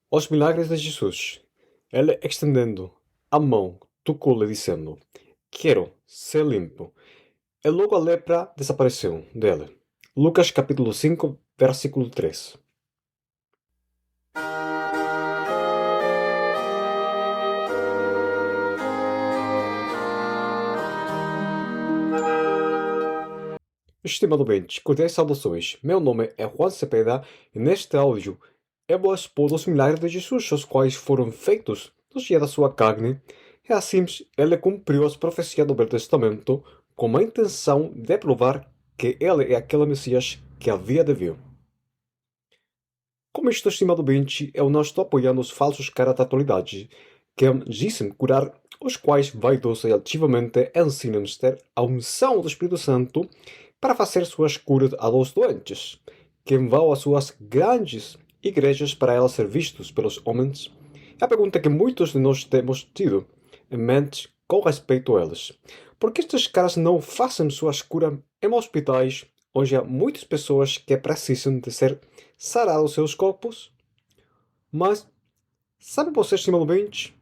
Os milagres de Jesus. Ele, extendendo a mão, tocou-lhe, dizendo: Quero ser limpo. E logo a lepra desapareceu dele. Lucas capítulo 5, versículo 3. Estimado ouvinte, cordiais saudações. Meu nome é Juan Cepeda e neste áudio eu vou expor os milagres de Jesus, os quais foram feitos nos dias da sua carne, e assim ele cumpriu as profecias do Velho Testamento com a intenção de provar que ele é aquele Messias que havia de vir. Como isto, estimado ouvinte, eu não estou apoiando os falsos caras da atualidade, que dizem curar, os quais vaidosos e altivamente ensinam-nos ter a unção do Espírito Santo para fazer suas curas aos doentes, que vão às suas grandes igrejas para elas ser vistos pelos homens. É a pergunta que muitos de nós temos tido em mente com respeito a eles. Por que estes caras não fazem suas curas em hospitais, onde há muitas pessoas que precisam de ser sarados seus corpos? Mas, sabe você, estimado ouvinte?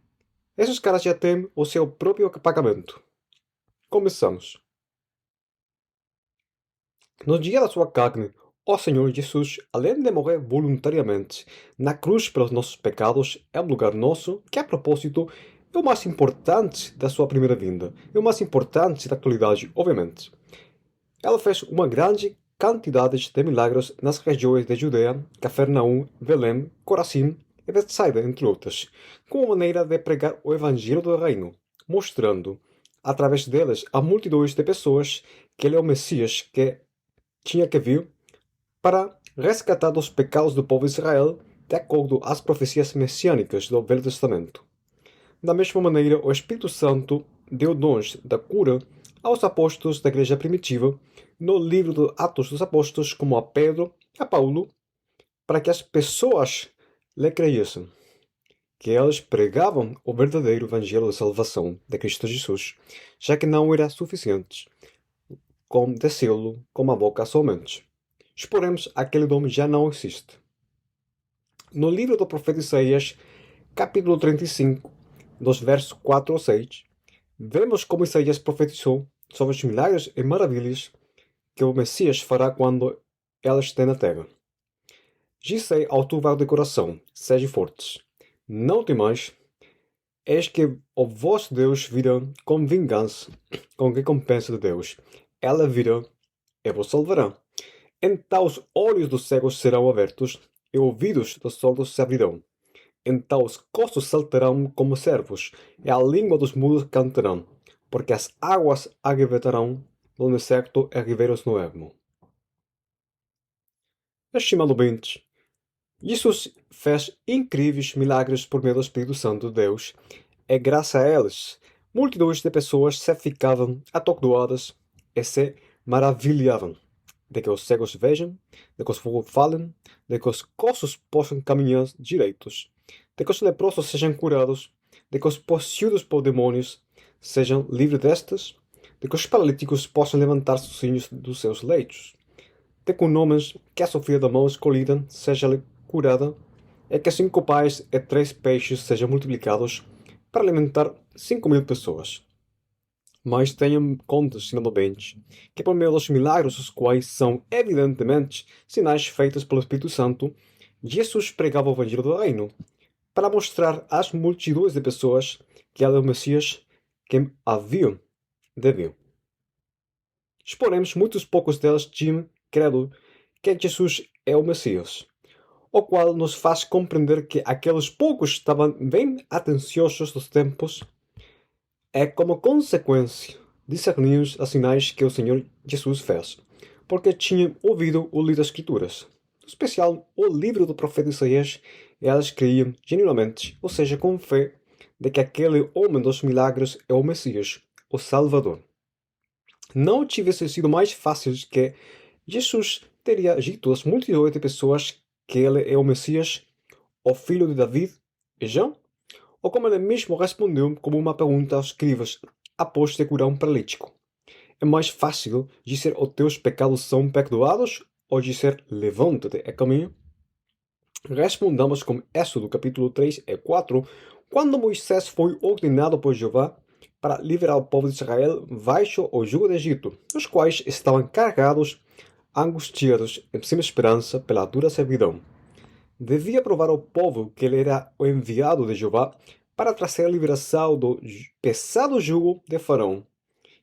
Esses caras já têm o seu próprio pagamento. Começamos. No dia da sua carne, o Senhor Jesus, além de morrer voluntariamente na cruz pelos nossos pecados, é um lugar nosso que, a propósito, é o mais importante da sua primeira vinda. É o mais importante da atualidade, obviamente. Ela fez uma grande quantidade de milagres nas regiões de Judeia, Cafarnaum, Belém, Corazim e Betsaida, entre outras, como maneira de pregar o Evangelho do Reino, mostrando, através deles, a multidões de pessoas que ele é o Messias que tinha que vir para resgatar dos pecados do povo de Israel, de acordo às profecias messiânicas do Velho Testamento. Da mesma maneira, o Espírito Santo deu dons da cura aos apóstolos da igreja primitiva no livro dos Atos dos Apóstolos, como a Pedro e a Paulo, para que as pessoas lhe creiessem, que eles pregavam o verdadeiro evangelho de salvação de Cristo Jesus, já que não era suficiente com descê-lo com a boca somente. Exporemos aquele dom já não existe. No livro do profeta Isaías, capítulo 35, dos versos 4 ao 6, vemos como Isaías profetizou sobre os milagres e maravilhas que o Messias fará quando ela estiver na terra. Disse ao turvo de coração: sejam fortes, não temais, eis que o vosso Deus virá com vingança, com recompensa de Deus. Ela virá e vos salvará. Então os olhos dos cegos serão abertos e ouvidos dos surdos se abrirão. Então os coxos saltarão como servos, e a língua dos mudos cantarão, porque as águas arrebentarão no deserto e ribeiros no ermo. Estimado ouvinte, Jesus fez incríveis milagres por meio do Espírito Santo de Deus, e graças a eles, multidões de pessoas se ficavam atordoadas e se maravilhavam de que os cegos vejam, de que os fogos falem, de que os coxos possam caminhar direitos, de que os leprosos sejam curados, de que os possuídos por demônios sejam livres destes, de que os paralíticos possam levantar sozinhos dos seus leitos, de que um homem que a sofria da mão escolhida seja curada, e que 5 pães e 3 peixes sejam multiplicados para alimentar 5.000 pessoas. Mas tenham em conta, estimado ouvinte, que por meio dos milagres, os quais são evidentemente sinais feitos pelo Espírito Santo, Jesus pregava o Evangelho do Reino, para mostrar às multidões de pessoas que ele é o Messias que haviam de vir. Exporemos muitos poucos deles tinham credo que Jesus é o Messias, o qual nos faz compreender que aqueles poucos estavam bem atenciosos dos tempos e, como consequência, discerniam os sinais que o Senhor Jesus fez, porque tinham ouvido o livro das Escrituras, em especial o livro do profeta Isaías, e elas criam genuinamente, ou seja, com fé, de que aquele homem dos milagres é o Messias, o Salvador. Não tivesse sido mais fácil que Jesus teria dito às multidões de pessoas que ele é o Messias, o filho de David, e já? Ou como ele mesmo respondeu como uma pergunta aos escribas após de curar um paralítico. É mais fácil dizer os teus pecados são perdoados ou dizer levanta-te e caminha? Respondamos com Êxodo capítulo 3 e 4, quando Moisés foi ordenado por Jeová para liberar o povo de Israel baixo o jugo do Egito, os quais estavam carregados, angustiados, sem esperança pela dura servidão. Devia provar ao povo que ele era o enviado de Jeová para trazer a liberação do pesado jugo de Faraó.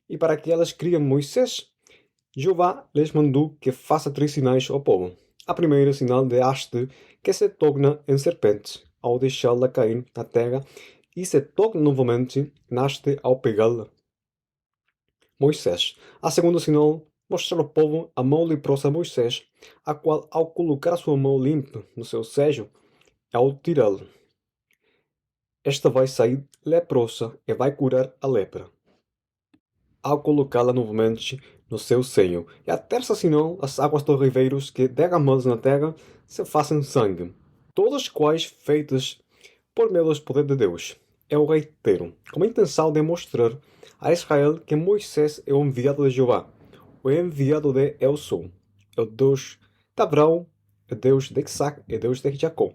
E para que elas criem Moisés, Jeová lhes mandou que faça 3 sinais ao povo. A primeira sinal de haste que se torna em serpente ao deixá-la cair na terra e se torna novamente na haste ao pegá-la. Moisés. A segunda sinal mostrar ao povo a mão leprosa de Moisés, a qual, ao colocar a sua mão limpa no seu seio, ao tirá-la, esta vai sair leprosa e vai curar a lepra, ao colocá-la novamente no seu seio. E a terça sinal, as águas dos ribeiros que derramadas na terra se fazem sangue, todas quais feitas por meio do poder de Deus. Eu reitero, com a intenção de mostrar a Israel que Moisés é o enviado de Jeová, o enviado de Eu Sou, o Deus de Abraão, o Deus de Isaac e Deus de Jacó.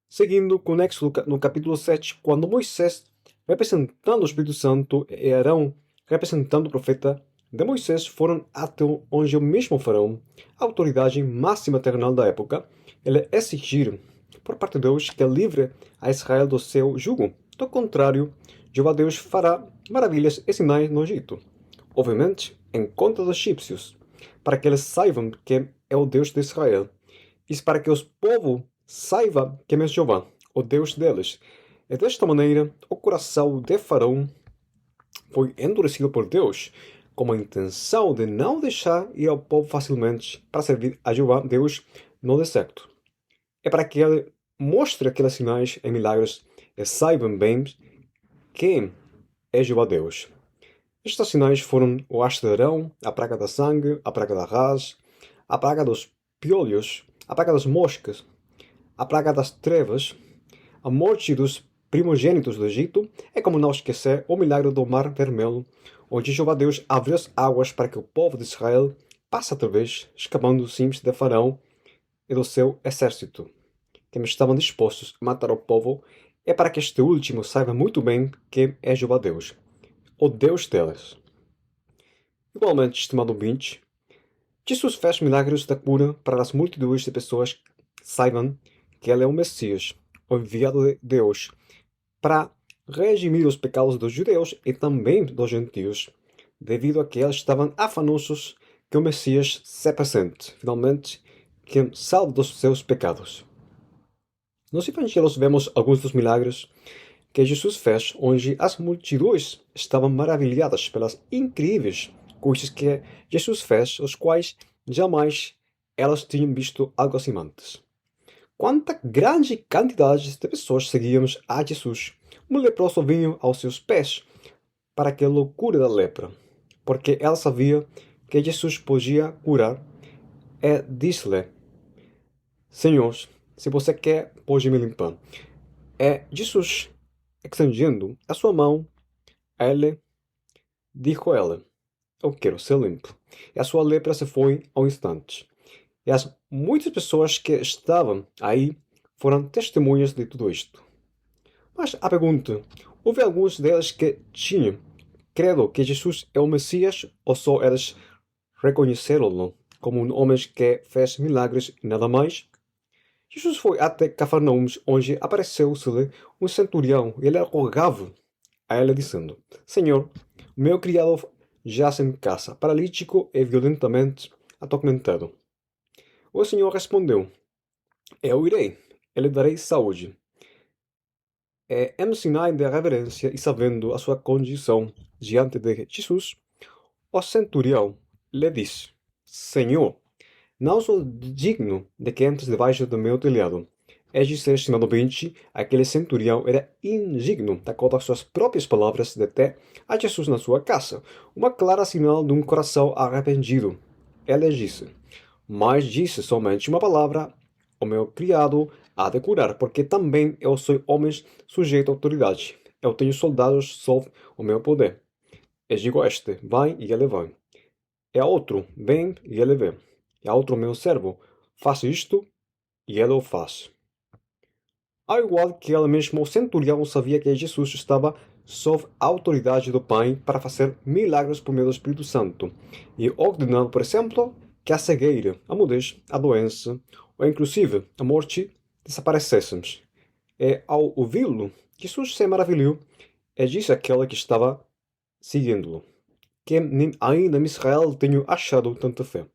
Seguindo com o Éxodo no capítulo 7, quando Moisés, representando o Espírito Santo, e Arão, representando o profeta de Moisés, foram até onde o mesmo Faraó, a autoridade máxima terrenal da época, ele exigiram por parte de Deus que livre a Israel do seu jugo. Do contrário, Jeová Deus fará maravilhas e sinais no Egito, obviamente em conta dos egípcios, para que eles saibam que é o Deus de Israel, e para que os povos saibam que é Jeová, o Deus deles. E desta maneira, o coração de Faraó foi endurecido por Deus, com a intenção de não deixar ir ao povo facilmente para servir a Jeová Deus no deserto. É para que ele mostre aqueles sinais e milagres e saibam bem quem é Jeová Deus. Estes sinais foram o haste de Arão, a praga da sangue, a praga da raiz, a praga dos piolhos, a praga das moscas, a praga das trevas, a morte dos primogênitos do Egito, é como não esquecer o milagre do Mar Vermelho, onde Jeová Deus abriu as águas para que o povo de Israel passe através, escapando dos cimes de Faraó e do seu exército, que estavam dispostos a matar o povo, é para que este último saiba muito bem quem é Jeová Deus, o Deus deles. Igualmente, estimado ouvinte, Jesus fez milagres da cura para as multidões de pessoas que saibam que ele é o Messias, o enviado de Deus, para redimir os pecados dos judeus e também dos gentios, devido a que eles estavam afanosos que o Messias se apresente, finalmente, que salve dos seus pecados. Nos evangelhos vemos alguns dos milagres que Jesus fez, onde as multidões estavam maravilhadas pelas incríveis coisas que Jesus fez, os quais jamais elas tinham visto algo assim antes. Quanta grande quantidade de pessoas seguiam a Jesus. Um leproso vinha aos seus pés para que ele cure da lepra, porque ela sabia que Jesus podia curar, e disse-lhe: Senhor, se você quer, pode me limpar. E Jesus, estendendo a sua mão a ele, disse a ela: Eu quero ser limpo. E a sua lepra se foi ao instante. E as muitas pessoas que estavam aí foram testemunhas de tudo isto. Mas a pergunta: houve alguns deles que tinham credo que Jesus é o Messias, ou só eles reconheceram-no como um homem que fez milagres e nada mais? Jesus foi até Cafarnaum, onde apareceu-se-lhe um centurião, e ele rogava a ele, dizendo: Senhor, meu criado jaz em casa, paralítico e violentamente atormentado. O Senhor respondeu: Eu irei, e lhe darei saúde. E, em sinal de reverência e sabendo a sua condição diante de Jesus, o centurião lhe disse: Senhor, não sou digno de que entres debaixo do meu telhado. É dizer, estimado ouvinte, aquele centurião era indigno, de acordo com as suas próprias palavras, de ter a Jesus na sua casa, uma clara sinal de um coração arrependido. Ele disse: Mas disse somente uma palavra, o meu criado há de curar, porque também eu sou homem sujeito à autoridade. Eu tenho soldados sob o meu poder. E digo a este: vai, e ele vai. E a outro: vem, e ele vem. E a outro meu servo: faça isto, e ele o faz. Ao igual que ele mesmo, o centurião sabia que Jesus estava sob a autoridade do Pai para fazer milagres por meio do Espírito Santo, e ordenando, por exemplo, que a cegueira, a mudez, a doença, ou inclusive a morte, desaparecêssemos. E ao ouvi-lo, Jesus se maravilhou e disse àquele que estava seguindo-lo, que nem ainda em Israel tenho achado tanta fé.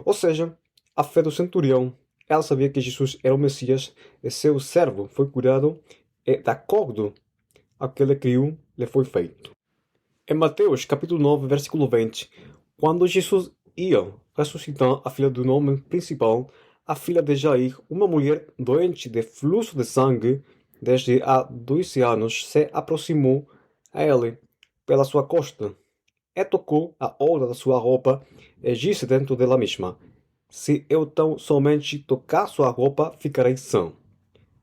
Ou seja, a fé do centurião, ela sabia que Jesus era o Messias e seu servo foi curado e, de acordo ao que ele criou, lhe foi feito. Em Mateus capítulo 9, versículo 20, quando Jesus ia ressuscitar a filha do nome principal, a filha de Jair, uma mulher doente de fluxo de sangue desde há 12 anos, se aproximou a ele pela sua costa e tocou a orla da sua roupa e disse dentro dela mesma: se eu tão somente tocar sua roupa, ficarei sã.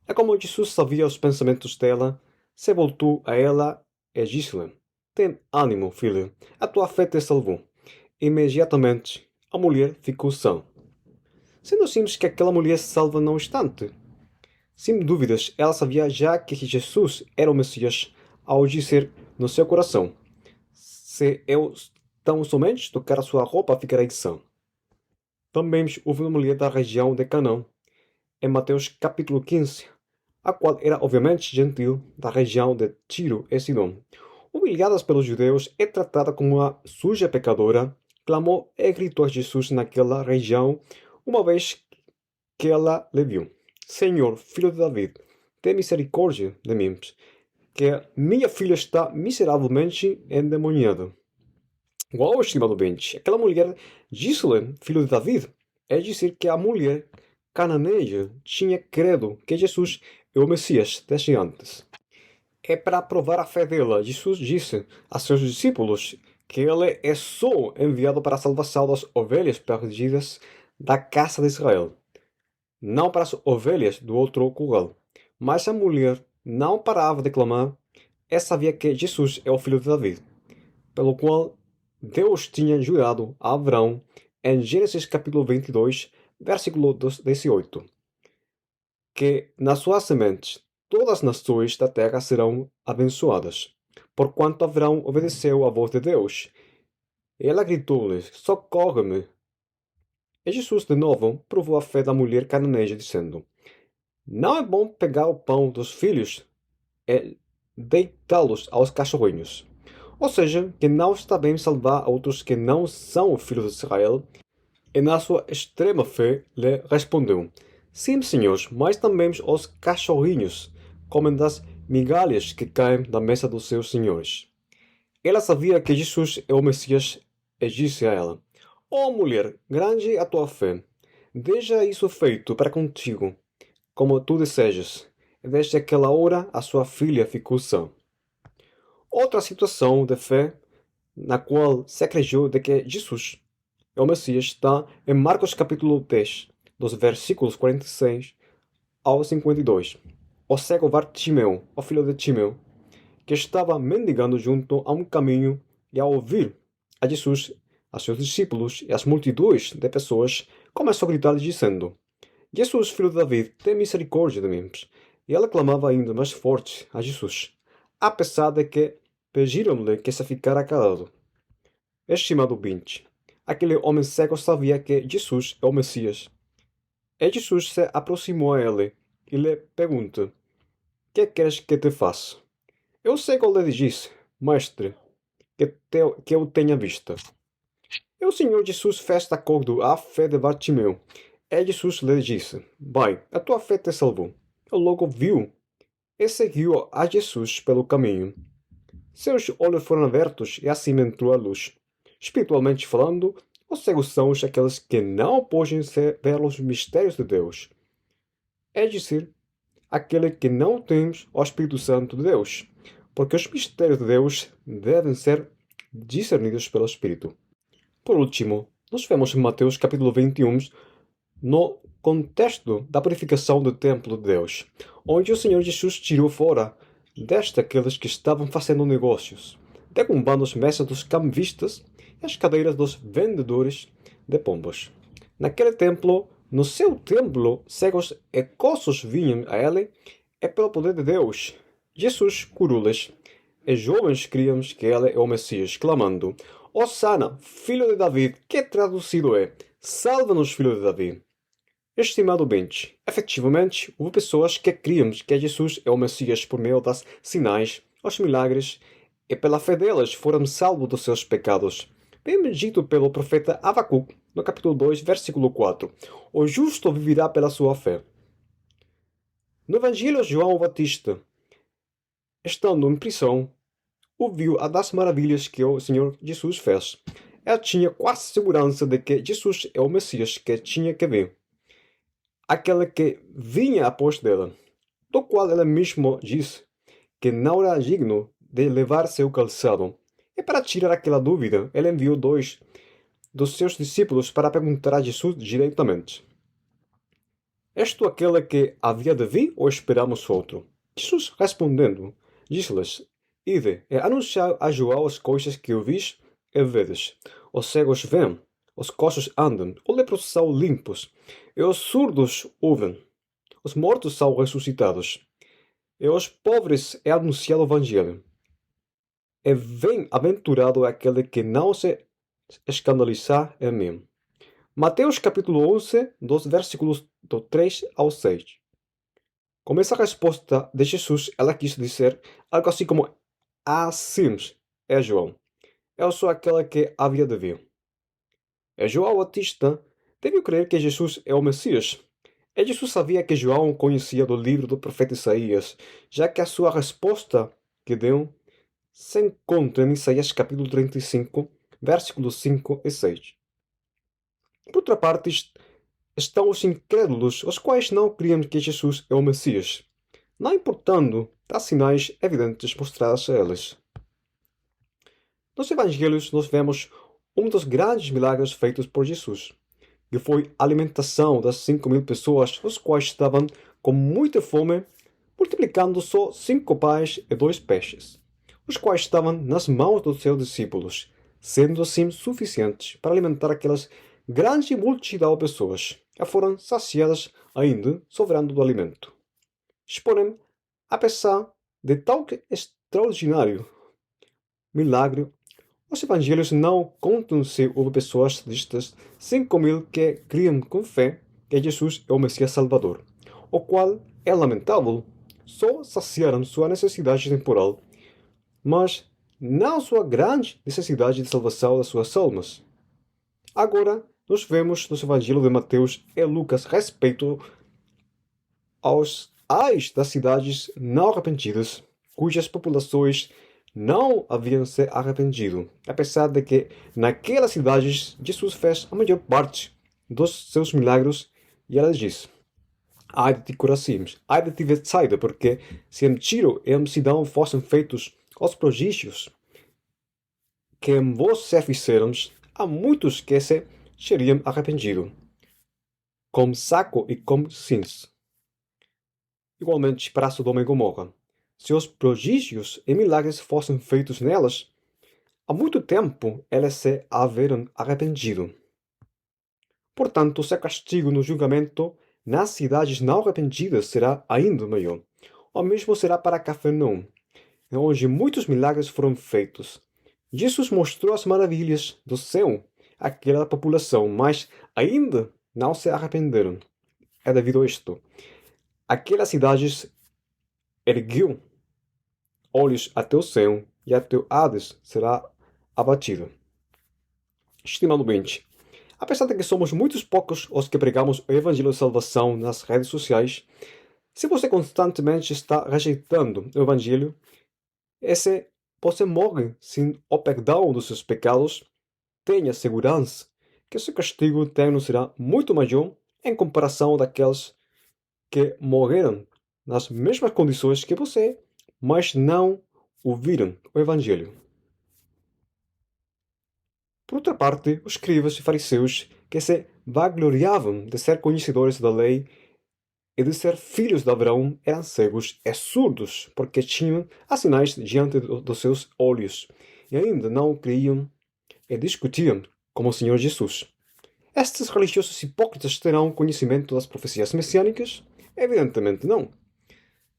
É como Jesus sabia os pensamentos dela, se voltou a ela e disse-lhe: tem ânimo, filha, a tua fé te salvou. Imediatamente, a mulher ficou sã. Sendo simples que aquela mulher se salva num instante. Sem dúvidas, ela sabia já que Jesus era o Messias ao dizer no seu coração: se eu tão somente tocar a sua roupa, ficarei sã. Também houve uma mulher da região de Canaã, em Mateus capítulo 15, a qual era obviamente gentil da região de Tiro e Sidom. Humilhada pelos judeus e tratada como uma suja pecadora, clamou e gritou a Jesus naquela região, uma vez que ela lhe viu: Senhor, filho de David, tem misericórdia de mim, que minha filha está miseravelmente endemoniada. Uau, estimado ouvinte, aquela mulher disse-lhe, filho de David, é dizer que a mulher cananeia tinha credo que Jesus é o Messias desde antes. É para provar a fé dela, Jesus disse a seus discípulos que ele é só enviado para a salvação das ovelhas perdidas da casa de Israel, não para as ovelhas do outro curral. Mas a mulher não parava de clamar e sabia que Jesus é o filho de David, pelo qual Deus tinha jurado a Abraão em Gênesis capítulo 22, versículo 18, que na sua semente todas as nações da terra serão abençoadas, porquanto Abraão obedeceu à voz de Deus. Ela gritou-lhe: socorre-me! E Jesus de novo provou a fé da mulher cananeia, dizendo: não é bom pegar o pão dos filhos e deitá-los aos cachorrinhos. Ou seja, que não está bem salvar outros que não são filhos de Israel. E na sua extrema fé lhe respondeu: sim, senhores, mas também os cachorrinhos comem das migalhas que caem da mesa dos seus senhores. Ela sabia que Jesus é o Messias e disse a ela: ó mulher, grande é a tua fé. Deixa isso feito para contigo, como tu desejas. E desde aquela hora a sua filha ficou sã. Outra situação de fé na qual se acreditou de que Jesus é o Messias está em Marcos capítulo 10, dos versículos 46 ao 52. O cego Bartimeu, o filho de Timeu, que estava mendigando junto a um caminho, e ao ouvir a Jesus, a seus discípulos e as multidões de pessoas, começou a gritar dizendo: Jesus, filho de David, tem misericórdia de mim. E ela clamava ainda mais forte a Jesus, apesar de que pediram-lhe que se ficara calado. Estimado ouvinte, aquele homem cego sabia que Jesus é o Messias. E Jesus se aproximou a ele e lhe pergunta: que queres que te faça? Eu cego lhe disse: Mestre, que eu tenha vista. E o Senhor Jesus fez de acordo à fé de Bartimeu. E Jesus lhe disse: vai, a tua fé te salvou. Ele logo viu e seguiu a Jesus pelo caminho. Seus olhos foram abertos e assim entrou a luz. Espiritualmente falando, os cegos são aqueles que não podem ver os mistérios de Deus. É dizer, aquele que não tem o Espírito Santo de Deus, porque os mistérios de Deus devem ser discernidos pelo Espírito. Por último, nós vemos em Mateus capítulo 21, no contexto da purificação do templo de Deus, onde o Senhor Jesus tirou fora daqueles que estavam fazendo negócios, derrubando as mesas dos cambistas e as cadeiras dos vendedores de pombas. Naquele templo, no seu templo, cegos e coxos vinham a ele é pelo poder de Deus. Jesus curou-lhes, e jovens criam que ele é o Messias, clamando: Hosana, filho de David, que traduzido é: Salva-nos, filho de Davi. Estimado ouvinte, efetivamente, houve pessoas que criam que Jesus é o Messias por meio das sinais, os milagres, e pela fé delas foram salvos dos seus pecados. Bem dito pelo profeta Abacuque, no capítulo 2, versículo 4. O justo viverá pela sua fé. No Evangelho, João Batista, estando em prisão, ouviu a das maravilhas que o Senhor Jesus fez. Ele tinha quase segurança de que Jesus é o Messias que tinha que vir, aquele que vinha após dela, do qual ele mesmo disse que não era digno de levar seu calçado. E para tirar aquela dúvida, ele enviou 2 dos seus discípulos para perguntar a Jesus diretamente: És tu aquele que havia de vir ou esperamos outro? Jesus respondendo, disse-lhes: Ide e anunciai a João as coisas que ouvis e vedes. Os cegos veem, os coxos andam, os leprosos são limpos, e os surdos ouvem. Os mortos são ressuscitados, e aos pobres é anunciado o Evangelho. E bem-aventurado aquele que não se escandalizar em mim. Mateus capítulo 11, dos versículos do 3 ao 6. Com essa resposta de Jesus, ela quis dizer algo assim como: Assim é João. Eu sou aquele que havia de vir. E João Batista deve crer que Jesus é o Messias. E Jesus sabia que João conhecia do livro do profeta Isaías, já que a sua resposta que deu se encontra em Isaías capítulo 35, versículos 5 e 6. Por outra parte, estão os incrédulos, os quais não criam que Jesus é o Messias, não importando das sinais evidentes mostrados a eles. Nos Evangelhos, nós vemos um dos grandes milagres feitos por Jesus, que foi a alimentação das 5.000 pessoas, os quais estavam com muita fome, multiplicando só 5 pães e 2 peixes, os quais estavam nas mãos dos seus discípulos, sendo assim suficientes para alimentar aquelas grande multidão de pessoas, que foram saciadas ainda sobrando do alimento. Porém, apesar de tal extraordinário milagre, os evangelhos não contam se houve pessoas destas 5.000 que criam com fé que Jesus é o Messias Salvador, o qual é lamentável, só saciaram sua necessidade temporal, mas não sua grande necessidade de salvação das suas almas. Agora, nós vemos nos evangelhos de Mateus e Lucas respeito aos ais das cidades não arrependidas, cujas populações não haviam se arrependido, apesar de que naquelas cidades Jesus fez a maior parte dos seus milagres, e ela diz: Ai de ti, Corazim, ai de ti, Betsaida, porque se em Tiro e em Sidão fossem feitos os prodígios que em vós se fizeram, há muitos que se teriam arrependido, com saco e com cinza. Igualmente para Sodoma e Gomorra, se os prodígios e milagres fossem feitos nelas, há muito tempo elas se haverão arrependido. Portanto, o seu castigo no julgamento nas cidades não arrependidas será ainda maior. O mesmo será para Cafarnaum, onde muitos milagres foram feitos. Jesus mostrou as maravilhas do céu àquela população, mas ainda não se arrependeram. É devido a isto. Aquelas cidades erguiu olhos até o céu e até o Hades será abatido. Estimado ouvinte, apesar de que somos muitos poucos os que pregamos o Evangelho de Salvação nas redes sociais, se você constantemente está rejeitando o Evangelho, e se você morre sem o perdão dos seus pecados, tenha segurança que seu castigo eterno será muito maior em comparação daqueles que morreram nas mesmas condições que você, mas não ouviram o Evangelho. Por outra parte, os escribas e fariseus, que se vangloriavam de ser conhecedores da lei e de ser filhos de Abraão, eram cegos e surdos, porque tinham as sinais diante dos seus olhos, e ainda não criam e discutiam como o Senhor Jesus. Estes religiosos hipócritas terão conhecimento das profecias messiânicas? Evidentemente não.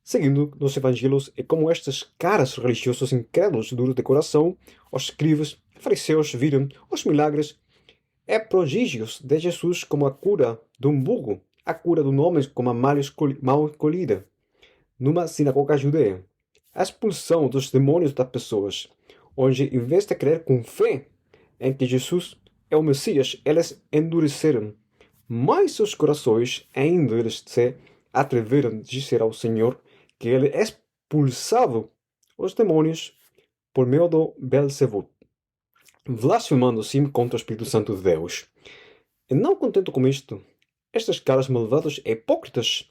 seguindo nos evangelhos é como estes caras religiosos incrédulos duros de coração, os escribas, fariseus viram os milagres e prodígios de Jesus como a cura de um burro, a cura de um homem com a mal colhida, numa sinagoga judeia, a expulsão dos demônios das pessoas, onde em vez de crer com fé em que Jesus é o Messias, eles endureceram mais seus corações, ainda eles se atreveram a dizer ao Senhor que ele expulsava os demônios por meio do Belzebu, blasfemando assim contra o Espírito Santo de Deus. E não contente com isto, estes caras malvados e hipócritas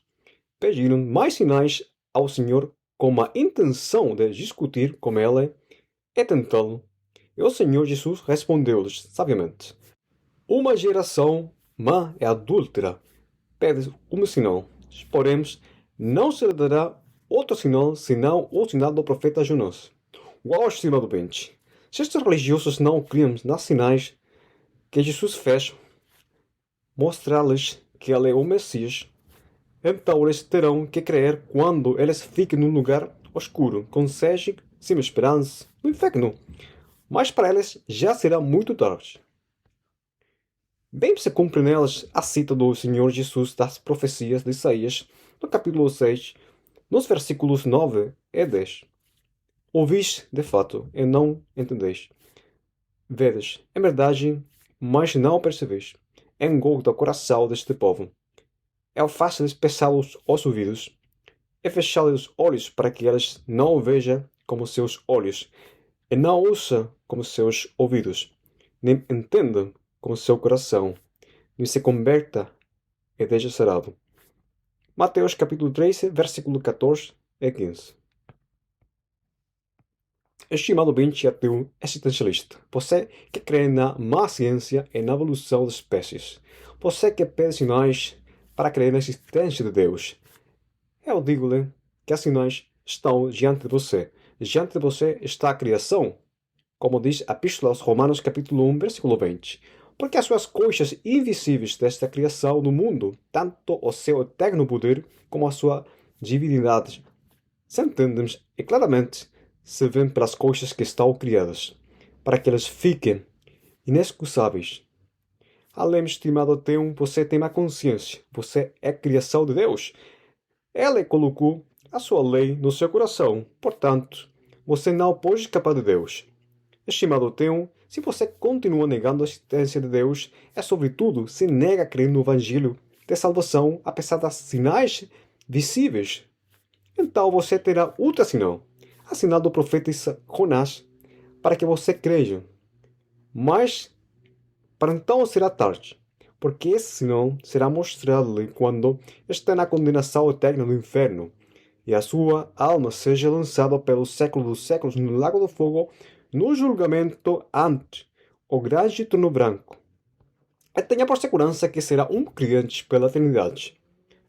pediram mais sinais ao Senhor com a intenção de discutir com ele e tentá-lo. E o Senhor Jesus respondeu-lhes sabiamente: uma geração má e adúltera pede um sinal, porém não se lhe dará outro sinal senão o sinal do profeta Jonas. Uau, estimado ouvinte! Se estes religiosos não criam nos sinais que Jesus fez, mostrar-lhes que ele é o Messias, então eles terão que crer quando eles fiquem num lugar escuro, com sede, sem esperança, no inferno. Mas para eles já será muito tarde. Bem se cumpre nelas a cita do Senhor Jesus das profecias de Isaías, no capítulo 6, nos versículos 9 e 10. Ouvis, de fato, e não entendeis. Vedes, em verdade, mas não percebeis. Engorda o coração deste povo. É fácil pesá-los os ouvidos e fechar-lhes os olhos para que eles não o vejam como seus olhos e não ouçam como seus ouvidos, nem entendam com seu coração, nem se converta e seja sarado. Mateus capítulo 13, versículo 14 e 15. Estimado ouvinte ateu existencialista, você que crê na má ciência e na evolução das espécies, você que pede sinais para crer na existência de Deus, eu digo-lhe que os sinais estão diante de você. Diante de você está a criação, como diz a Epístola aos Romanos capítulo 1, versículo 20. Porque as suas coisas invisíveis desta criação do mundo, tanto o seu eterno poder como a sua divindade, se entendem e claramente se vêem pelas coisas que estão criadas, para que elas fiquem inexcusáveis. Além, estimado ateu, você tem a consciência. Você é criação de Deus. Ele colocou a sua lei no seu coração. Portanto, você não pode escapar de Deus. Estimado ateu, se você continua negando a existência de Deus, e sobretudo se nega a crer no Evangelho de salvação, apesar das sinais visíveis, então você terá outro sinal, a sinal do profeta Jonás, para que você creia. Mas, para então será tarde, porque esse sinal será mostrado-lhe quando está na condenação eterna no inferno, e a sua alma seja lançada pelos séculos dos séculos no lago do fogo, no julgamento ante o grande trono branco. E tenha por segurança que será um crente pela eternidade.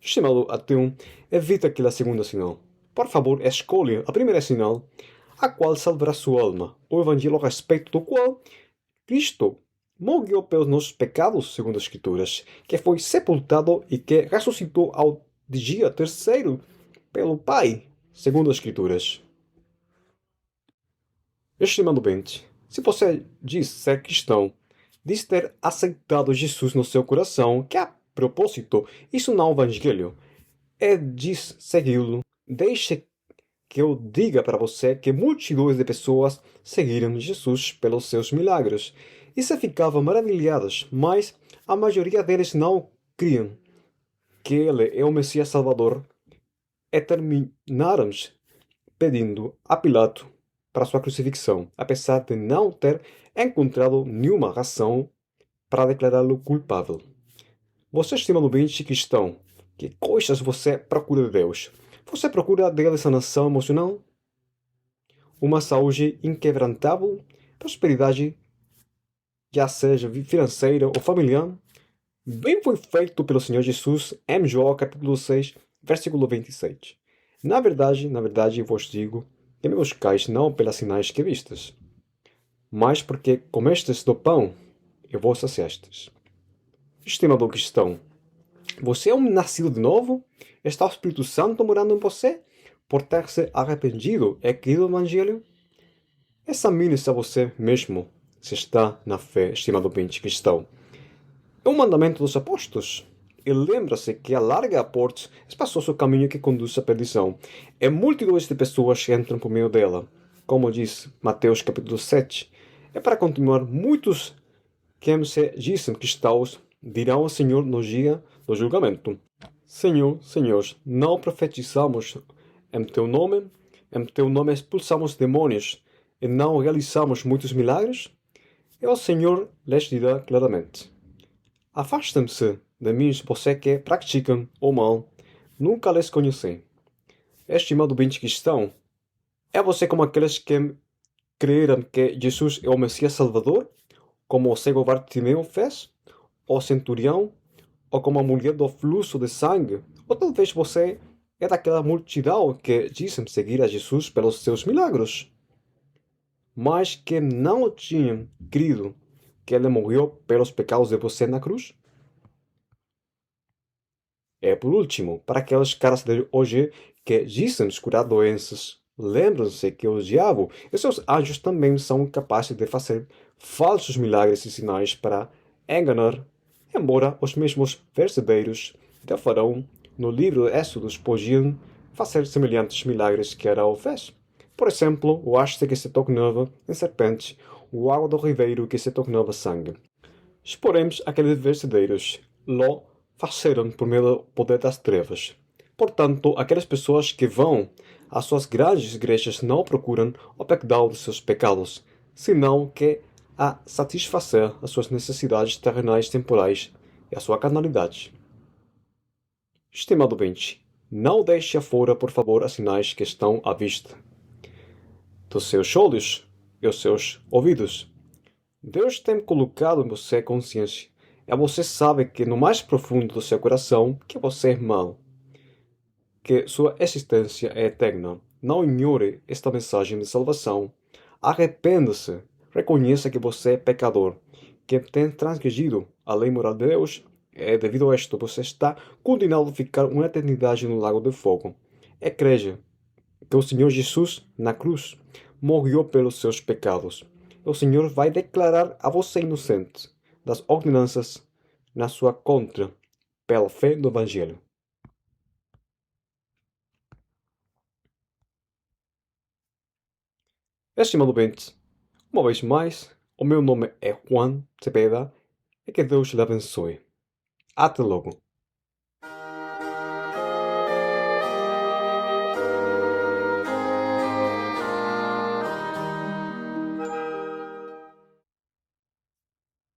Estimado ateu, evita aquela segunda sinal. Por favor, escolha a primeira sinal, a qual salvará sua alma, o evangelho a respeito do qual Cristo morreu pelos nossos pecados, segundo as Escrituras, que foi sepultado e que ressuscitou ao dia terceiro pelo Pai, segundo as Escrituras. Estimado ouvinte, se você diz ser cristão, diz ter aceitado Jesus no seu coração, que a propósito, isso não é o Evangelho, é diz segui-lo, deixe que eu diga para você que multidões de pessoas seguiram Jesus pelos seus milagres e se ficavam maravilhadas, mas a maioria deles não criam que ele é o Messias Salvador e terminaram pedindo a Pilato para sua crucifixão, apesar de não ter encontrado nenhuma razão para declará-lo culpável. Você, estimado ouvinte cristão, que coisas você procura de Deus? Você procura dele sanação emocional? Uma saúde inquebrantável? Prosperidade, já seja financeira ou familiar? Bem foi feito pelo Senhor Jesus em João capítulo 6, versículo 27. Na verdade, eu vos digo que me buscais não pelas sinais que vistes, mas porque comestes do pão e vos saciastes. Estimado cristão, você é um nascido de novo? Está o Espírito Santo morando em você? por ter se arrependido e crido no Evangelho? Examine-se a você mesmo se está na fé, estimado ouvinte cristão. É um mandamento dos apóstolos. E lembra-se que alarga a porta, espaçoso o caminho que conduz à perdição. E multidões de pessoas entram por meio dela. Como diz Mateus capítulo 7. E para continuar, muitos que se dizem cristãos dirão ao Senhor no dia do julgamento: Senhor, Senhor, não profetizamos em teu nome? Em teu nome expulsamos demônios e não realizamos muitos milagres? E o Senhor lhes dirá claramente: Afastem-se de mim, você que praticam o mal. Nunca les conheci. Estimado bem cristão, é você como aqueles que creram que Jesus é o Messias Salvador, como o cego Bartimeu fez, o centurião, ou como a mulher do fluxo de sangue? Ou talvez você é daquela multidão que dizem seguir a Jesus pelos seus milagres, mas que não tinham crido que ele morreu pelos pecados de você na cruz? É por último, para aqueles caras de hoje que dizem curar doenças, lembram-se que o diabo e seus anjos também são capazes de fazer falsos milagres e sinais para enganar, embora os mesmos verdadeiros de Faraó no livro de Êxodos podiam fazer semelhantes milagres que Arão fez. Por exemplo, o haste que se tornava em serpente, o água do ribeiro que se tornava sangue. Porém, aqueles verdadeiros lo fizeram por meio do poder das trevas. Portanto, aquelas pessoas que vão às suas grandes igrejas não procuram o perdão de seus pecados, senão que a satisfazer as suas necessidades terrenais temporais e a sua carnalidade. Estimado ouvinte, não deixe fora, por favor, os sinais que estão à vista dos seus olhos e os seus ouvidos. Deus tem colocado em você consciência. E você sabe que no mais profundo do seu coração que você é mau, que sua existência é eterna. Não ignore esta mensagem de salvação. Arrependa-se. Reconheça que você é pecador, que tem transgredido a lei moral de Deus. E devido a isto, você está condenado a ficar uma eternidade no lago de fogo. E creia que o Senhor Jesus, na cruz, morreu pelos seus pecados. O Senhor vai declarar a você inocente das ordenanças na sua contra, pela fé do Evangelho. Estimado ouvinte, uma vez mais, o meu nome é Juan Cepeda e que Deus lhe abençoe. Até logo.